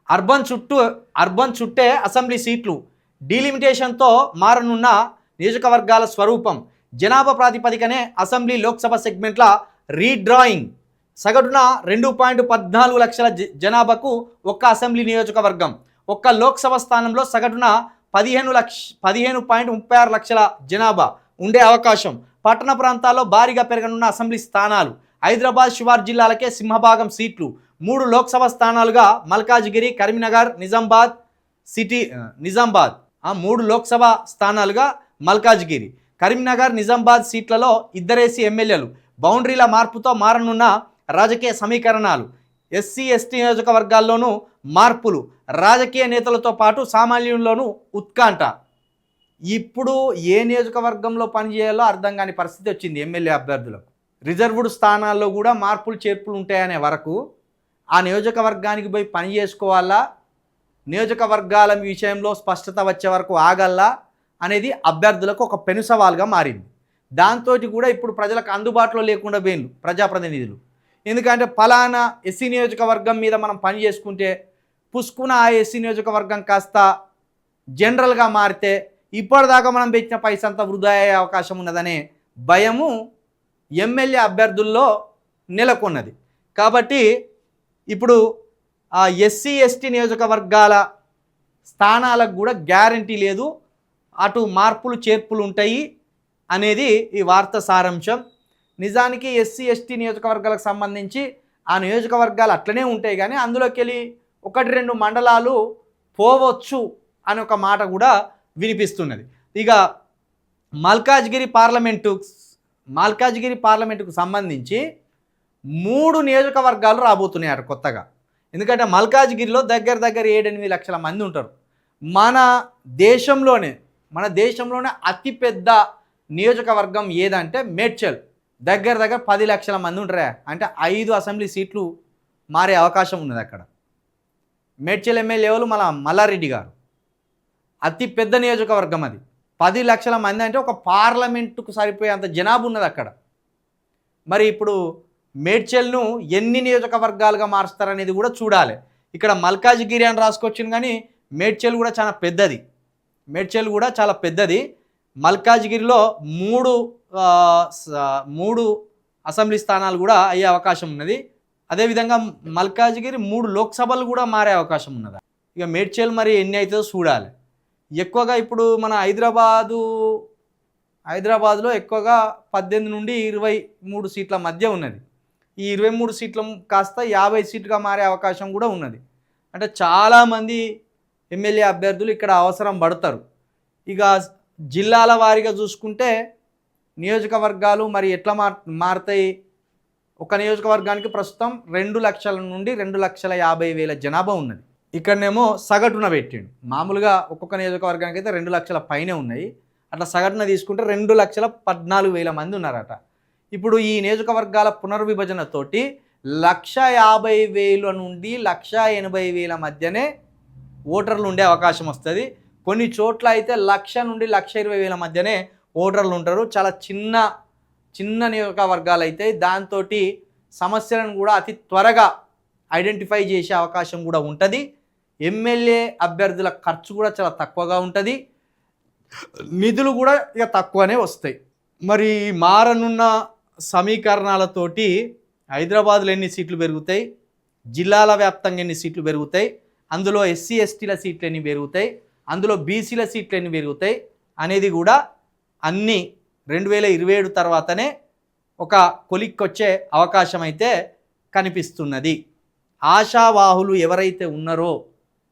Urban చుట్టే assembly సీట్లు డీలిమిటేషన్తో మారనున్న నియోజకవర్గాల స్వరూపం, జనాభా ప్రాతిపదికనే అసెంబ్లీ లోక్సభ సెగ్మెంట్ల రీడ్రాయింగ్. సగటున 2.14 లక్షల జనాభాకు ఒక్క అసెంబ్లీ నియోజకవర్గం, ఒక్క లోక్సభ స్థానంలో సగటున 15.36 లక్షల జనాభా ఉండే అవకాశం. పట్టణ ప్రాంతాల్లో భారీగా పెరగనున్న అసెంబ్లీ స్థానాలు. హైదరాబాద్ శివారు జిల్లాలకే సింహభాగం సీట్లు. 3 లోక్సభ స్థానాలుగా మల్కాజ్గిరి, కరీంనగర్, నిజామాబాద్ 3 లోక్సభ స్థానాలుగా మల్కాజ్గిరి, కరీంనగర్, నిజామాబాద్ సీట్లలో ఇద్దరేసి ఎమ్మెల్యేలు. బౌండరీల మార్పుతో మారనున్న రాజకీయ సమీకరణాలు. ఎస్సీ ఎస్టీ నియోజకవర్గాల్లోనూ మార్పులు. రాజకీయ నేతలతో పాటు సామాన్యుల్లోనూ ఉత్కంఠ. ఇప్పుడు ఏ నియోజకవర్గంలో పనిచేయాలో అర్థం కాని పరిస్థితి వచ్చింది ఎమ్మెల్యే అభ్యర్థులకు. రిజర్వ్డ్ స్థానాల్లో కూడా మార్పులు చేర్పులు ఉంటాయనే వరకు ఆ నియోజకవర్గానికి పోయి పని చేసుకోవాలా, నియోజకవర్గాల విషయంలో స్పష్టత వచ్చే వరకు ఆగల్లా అనేది అభ్యర్థులకు ఒక పెను సవాల్గా మారింది. దాంతో కూడా ఇప్పుడు ప్రజలకు అందుబాటులో లేకుండా పోయిండ్రు ప్రజాప్రతినిధులు. ఎందుకంటే ఫలానా ఎస్సీ నియోజకవర్గం మీద మనం పని చేసుకుంటే పుష్కున ఆ ఎస్సీ నియోజకవర్గం కాస్త జనరల్గా మారితే ఇప్పటిదాకా మనం పెట్టిన పైసంతా వృధా అయ్యే అవకాశం ఉన్నదనే భయము ఎమ్మెల్యే అభ్యర్థుల్లో నెలకొన్నది. కాబట్టి ఇప్పుడు ఆ ఎస్సీ ఎస్టీ నియోజకవర్గాల స్థానాలకు కూడా గ్యారంటీ లేదు, అటు మార్పులు చేర్పులు ఉంటాయి అనేది ఈ వార్త సారాంశం. నిజానికి ఎస్సీ ఎస్టీ నియోజకవర్గాలకు సంబంధించి ఆ నియోజకవర్గాలు అట్లనే ఉంటాయి, కానీ అందులోకి వెళ్ళి 1-2 మండలాలు పోవచ్చు అని ఒక మాట కూడా వినిపిస్తున్నది. ఇక మల్కాజ్గిరి పార్లమెంటుకు సంబంధించి 3 నియోజకవర్గాలు రాబోతున్నాయి కొత్తగా. ఎందుకంటే మల్కాజ్గిరిలో దగ్గర 7-8 లక్షల మంది ఉంటారు. మన దేశంలోనే అతిపెద్ద నియోజకవర్గం ఏదంటే మేడ్చల్. దగ్గర 10 లక్షల మంది ఉంటారా, అంటే 5 అసెంబ్లీ సీట్లు మారే అవకాశం ఉన్నది అక్కడ. మేడ్చల్ ఎమ్మెల్యే మన మల్లారెడ్డి గారు. అతి పెద్ద నియోజకవర్గం అది. 10 లక్షల మంది అంటే ఒక పార్లమెంటుకు సరిపోయేంత జనాభా ఉన్నది అక్కడ. మరి ఇప్పుడు మేడ్చల్ను ఎన్ని నియోజకవర్గాలుగా మారుస్తారనేది కూడా చూడాలి. ఇక్కడ మల్కాజ్గిరి అని రాసుకొచ్చింది, కానీ మేడ్చల్ కూడా చాలా పెద్దది. మల్కాజ్గిరిలో 3 అసెంబ్లీ స్థానాలు కూడా అయ్యే అవకాశం ఉన్నది. అదేవిధంగా మల్కాజ్గిరి 3 లోక్సభలు కూడా మారే అవకాశం ఉన్నది. ఇక మేడ్చల్ మరి ఎన్ని అవుతుందో చూడాలి. ఎక్కువగా ఇప్పుడు మన హైదరాబాద్లో ఎక్కువగా 18 నుండి 23 సీట్ల మధ్య ఉన్నది. ఈ 23 సీట్ల కాస్త 50 సీట్లుగా మారే అవకాశం కూడా ఉన్నది. అంటే చాలామంది ఎమ్మెల్యే అభ్యర్థులు ఇక్కడ అవసరం పడతారు. ఇక జిల్లాల వారీగా చూసుకుంటే నియోజకవర్గాలు మరి ఎట్లా మారుతాయి. ఒక నియోజకవర్గానికి ప్రస్తుతం 2 లక్షల నుండి 2,50,000 జనాభా ఉన్నది. ఇక్కడనేమో సగటున పెట్టిండు. మామూలుగా ఒక్కొక్క నియోజకవర్గానికి అయితే 2 లక్షల పైనే ఉన్నాయి. అట్లా సగటున తీసుకుంటే 2,14,000 మంది ఉన్నారట. ఇప్పుడు ఈ నియోజకవర్గాల పునర్విభజనతోటి 1,50,000 నుండి 1,80,000 మధ్యనే ఓటర్లు ఉండే అవకాశం వస్తుంది. కొన్ని చోట్ల అయితే 1,00,000 నుండి 1,20,000 మధ్యనే ఓటర్లు ఉంటారు. చాలా చిన్న నియోజకవర్గాలు అయితే దాంతో సమస్యలను కూడా అతి త్వరగా ఐడెంటిఫై చేసే అవకాశం కూడా ఉంటుంది. ఎమ్మెల్యే అభ్యర్థుల ఖర్చు కూడా చాలా తక్కువగా ఉంటుంది, నిధులు కూడా ఇక తక్కువనే వస్తాయి. మరి మారనున్న సమీకరణాలతోటి హైదరాబాద్లో ఎన్ని సీట్లు పెరుగుతాయి, జిల్లాల వ్యాప్తంగా ఎన్ని సీట్లు పెరుగుతాయి, అందులో ఎస్సీ ఎస్టీల సీట్లు ఎన్ని పెరుగుతాయి, అందులో బీసీల సీట్లు ఎన్ని పెరుగుతాయి అనేది కూడా అన్నీ 2027 తర్వాతనే ఒక కొలిక్కొచ్చే అవకాశం అయితే కనిపిస్తున్నది. ఆశావాహులు ఎవరైతే ఉన్నారో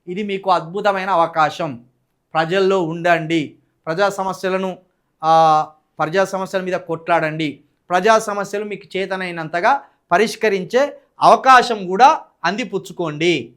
ఇది మీకు అద్భుతమైన అవకాశం. ప్రజల్లో ఉండండి, ప్రజా సమస్యల మీద కొట్లాడండి, ప్రజా సమస్యలు మీకు చేతనైనంతగా పరిష్కరించే అవకాశం కూడా అందిపుచ్చుకోండి.